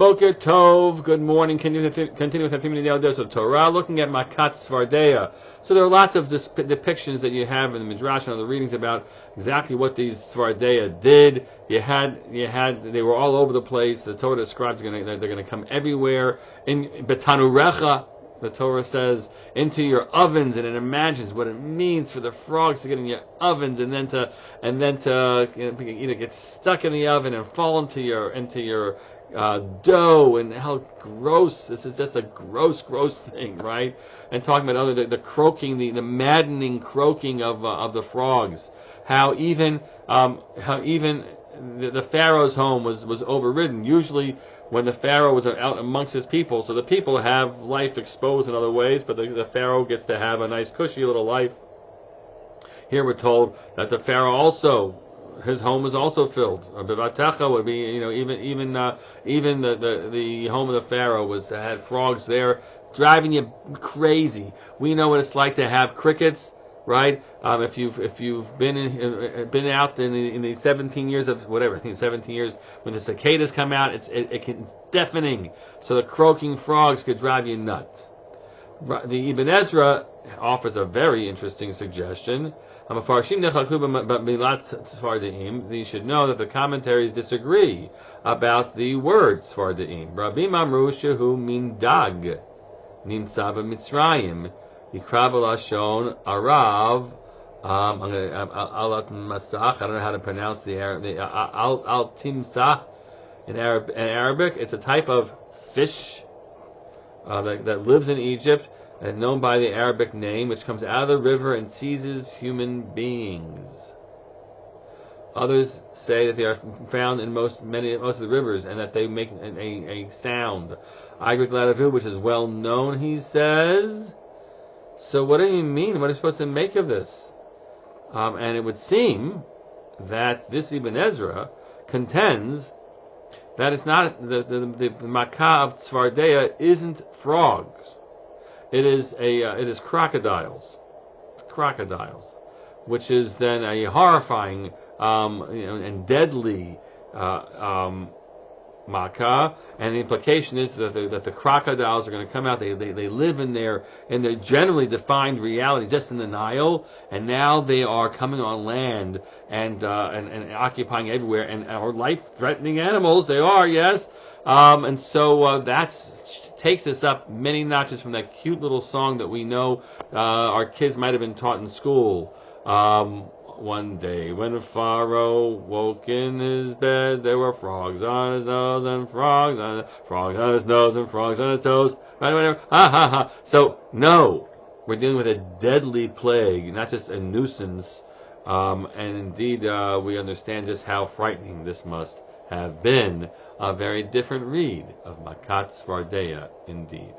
Boker Tov, good morning. Can you continue with the theme of the elders of Torah? Looking at Makat Svardeya. So there are lots of depictions that you have in the Midrash and other readings about exactly what these Svardeya did. They were all over the place. The Torah describes they're going to come everywhere. In Betanurecha, the Torah says, into your ovens, and it imagines what it means for the frogs to get in your ovens, and then to either get stuck in the oven and fall into your dough, and how gross. This is just a gross thing, right? And talking about the croaking, the maddening croaking of the frogs. How even the Pharaoh's home was overridden. Usually when the Pharaoh was out amongst his people, so the people have life exposed in other ways, but the Pharaoh gets to have a nice cushy little life. Here we're told that the Pharaoh also, his home is also filled. Bivatecha would be, even the home of the Pharaoh had frogs there, driving you crazy. We know what it's like to have crickets, right? If you've been out in the 17 years of whatever, I think 17 years when the cicadas come out, it's deafening. So the croaking frogs could drive you nuts. The Ibn Ezra offers a very interesting suggestion. You should know that the commentaries disagree about the word Svardeim. Rabim amru shehu min dag nimtza b'Mitzrayim yikra b'lashon arav. Alat masach. I don't know how to pronounce the al timsah in Arabic. It's a type of fish that lives in Egypt, and known by the Arabic name, which comes out of the river and seizes human beings. Others say that they are found in most of the rivers, and that they make a sound. Igrik Ladavu, which is well known, he says. So what do you mean? What are you supposed to make of this? And it would seem that this Ibn Ezra contends that it's not the Makkah of Tzvardeya isn't frogs. It is crocodiles, which is then a horrifying and deadly Makkah, and the implication is that the crocodiles are going to come out. They live in their generally defined reality just in the Nile, and now they are coming on land and occupying everywhere, and are life-threatening animals. They are, yes, and so that's takes us up many notches from that cute little song that we know our kids might have been taught in school. One day when Pharaoh woke in his bed, there were frogs on his nose and frogs on his nose and frogs on his toes. Right, whatever. Ha ha ha. So no, we're dealing with a deadly plague, not just a nuisance. And indeed, we understand just how frightening this must have been. A very different read of Makat Svardeya, indeed.